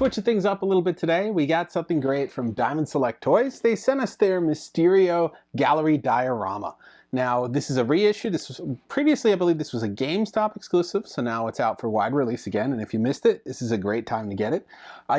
switching things up a little bit today. We got something great from Diamond Select Toys. They sent us their Mysterio Gallery Diorama. Now, this is a reissue. This was previously, I believe this was a GameStop exclusive, so now it's out for wide release again. And if you missed it, this is a great time to get it.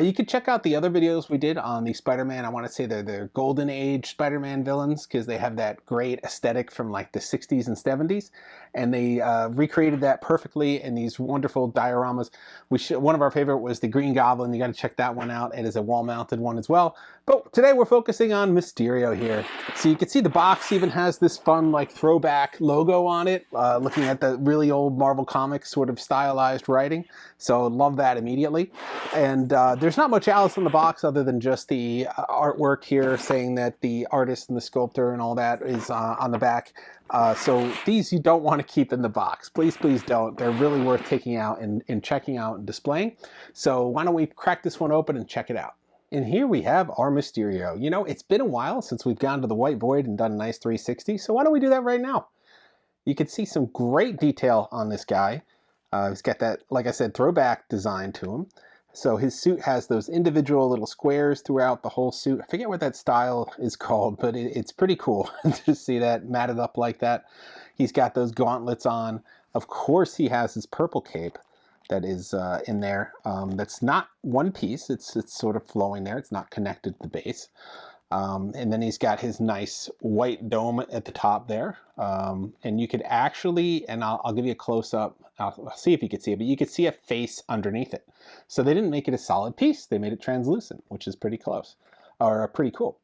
You can check out the other videos we did on the Spider-Man. I want to say they're the Golden Age Spider-Man villains because they have that great aesthetic from like the 60s and 70s. And they recreated that perfectly in these wonderful dioramas. One of our favorite was the Green Goblin. You got to check that one out. It is a wall-mounted one as well. But today we're focusing on Mysterio here. So you can see the box even has this fun like throwback logo on it, looking at the really old Marvel Comics sort of stylized writing. So love that immediately. And there's not much else in the box other than just the artwork here saying that the artist and the sculptor and all that is on the back. So these you don't want to keep in the box. Please, please don't. They're really worth taking out and checking out and displaying. So why don't we crack this one open and check it out. And here we have our Mysterio. You know, it's been a while since we've gone to the White Void and done a nice 360, so why don't we do that right now? You can see some great detail on this guy. He's got that, like I said, throwback design to him. So his suit has those individual little squares throughout the whole suit. I forget what that style is called, but it's pretty cool to see that matted up like that. He's got those gauntlets on. Of course, he has his purple cape that is in there. That's not one piece. It's sort of flowing there. It's not connected to the base. And then he's got his nice white dome at the top there. And you could actually, and I'll give you a close-up. I'll see if you can see it, but you could see a face underneath it. So they didn't make it a solid piece. They made it translucent, which is pretty close, or pretty cool.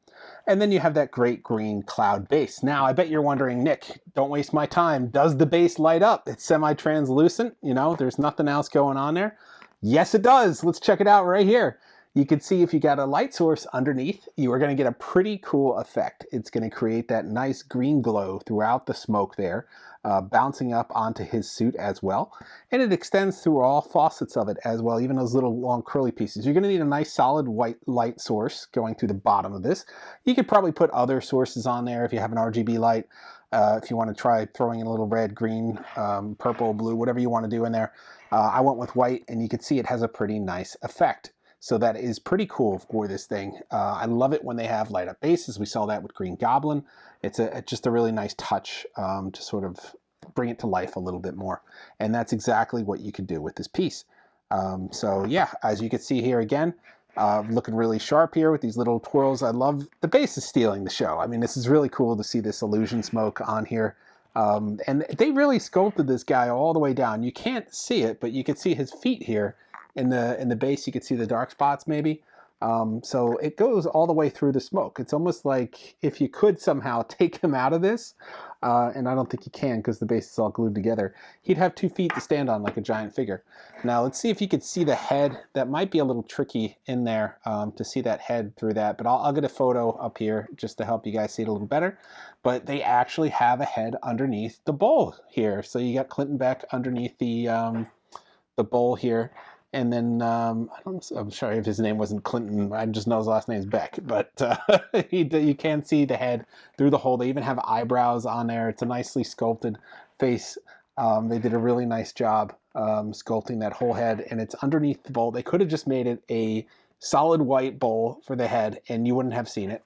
And then you have that great green cloud base. Now, I bet you're wondering, Nick, don't waste my time. Does the base light up? It's semi-translucent. You know, there's nothing else going on there. Yes, it does. Let's check it out right here. You can see if you got a light source underneath, you are going to get a pretty cool effect. It's going to create that nice green glow throughout the smoke there, bouncing up onto his suit as well. And it extends through all facets of it as well, even those little long curly pieces. You're going to need a nice solid white light source going through the bottom of this. You could probably put other sources on there if you have an RGB light. If you want to try throwing in a little red, green, purple, blue, whatever you want to do in there. I went with white, and you can see it has a pretty nice effect. So that is pretty cool for this thing. I love it when they have light up bases. We saw that with Green Goblin. It's just a really nice touch to sort of bring it to life a little bit more. And that's exactly what you could do with this piece. So yeah, as you can see here again, looking really sharp here with these little twirls. I love the base is stealing the show. I mean, this is really cool to see this illusion smoke on here. And they really sculpted this guy all the way down. You can't see it, but you can see his feet here. In the base, you can see the dark spots maybe. So it goes all the way through the smoke. It's almost like if you could somehow take him out of this, and I don't think you can because the base is all glued together, he'd have 2 feet to stand on like a giant figure. Now let's see if you could see the head. That might be a little tricky in there to see that head through that, but I'll get a photo up here just to help you guys see it a little better. But they actually have a head underneath the bowl here. So you got Clinton Beck underneath the bowl here. And then, I'm sorry if his name wasn't Clinton, I just know his last name's Beck, but you can see the head through the hole. They even have eyebrows on there. It's a nicely sculpted face. They did a really nice job sculpting that whole head, and it's underneath the bowl. They could have just made it a solid white bowl for the head, and you wouldn't have seen it.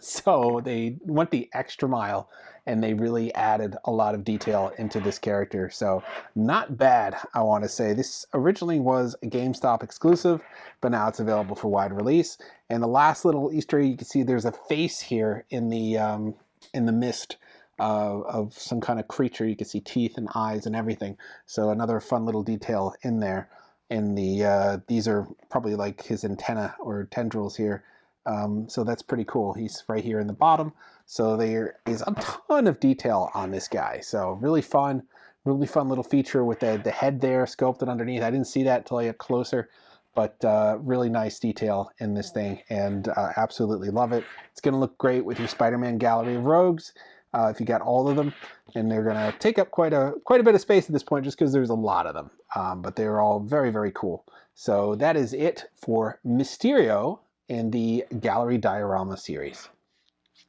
So they went the extra mile, and they really added a lot of detail into this character. So not bad, I want to say. This originally was a GameStop exclusive, but now it's available for wide release. And the last little Easter egg, you can see there's a face here in the mist of some kind of creature. You can see teeth and eyes and everything. So another fun little detail in there. And these are probably like his antenna or tendrils here. So that's pretty cool. He's right here in the bottom. So there is a ton of detail on this guy. So really fun little feature with the head there sculpted underneath. I didn't see that until I got closer, but really nice detail in this thing, and absolutely love it. It's going to look great with your Spider-Man Gallery of Rogues. If you got all of them, and they're going to take up quite a bit of space at this point just because there's a lot of them, but they're all very, very cool. So that is it for Mysterio in the Gallery Diorama series.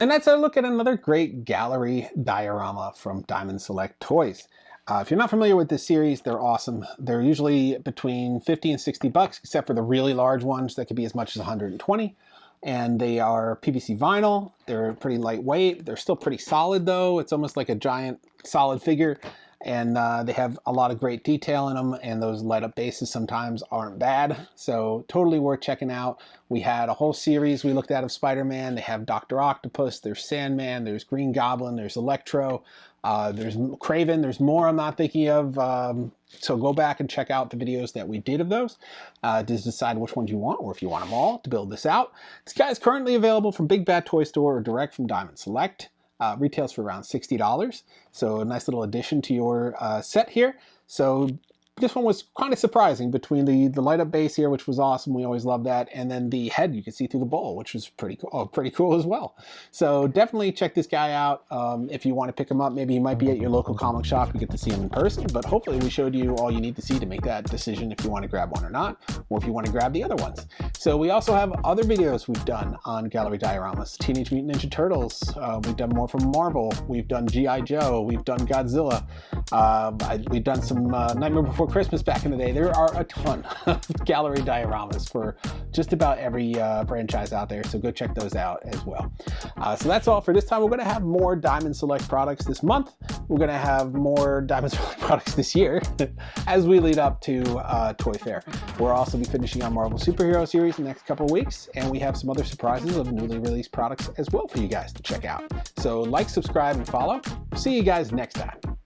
And that's a look at another great Gallery Diorama from Diamond Select Toys. If you're not familiar with this series, they're awesome. They're usually between 50 and 60 bucks, except for the really large ones that could be as much as 120. And they are PVC vinyl. They're pretty lightweight. They're still pretty solid though. It's almost like a giant solid figure. And they have a lot of great detail in them, and those light up bases sometimes aren't bad. So totally worth checking out. We had a whole series we looked at of Spider-Man. They have Dr. Octopus, there's Sandman, there's Green Goblin, there's Electro, there's Kraven, there's more I'm not thinking of. So go back and check out the videos that we did of those to decide which ones you want, or if you want them all to build this out. This guy is currently available from Big Bad Toy Store or direct from Diamond Select. Retails for around $60, so a nice little addition to your set here. So this one was kind of surprising between the light up base here, which was awesome. We always love that. And then the head you can see through the bowl, which was pretty cool as well. So definitely check this guy out. If you want to pick him up, maybe he might be at your local comic shop. You get to see him in person, but hopefully we showed you all you need to see to make that decision if you want to grab one or not, or if you want to grab the other ones. So we also have other videos we've done on Gallery Dioramas. Teenage Mutant Ninja Turtles. We've done more from Marvel. We've done G.I. Joe. We've done Godzilla. We've done some Nightmare Before Christmas back in the day. There are a ton of Gallery Dioramas for just about every franchise out there, so go check those out as well. So that's all for this time. We're going to have more Diamond Select products this month. We're going to have more Diamond Select products this year as we lead up to Toy Fair. We'll also be finishing our Marvel Superhero series in the next couple of weeks, and we have some other surprises of newly released products as well for you guys to check out. So like, subscribe, and follow. See you guys next time.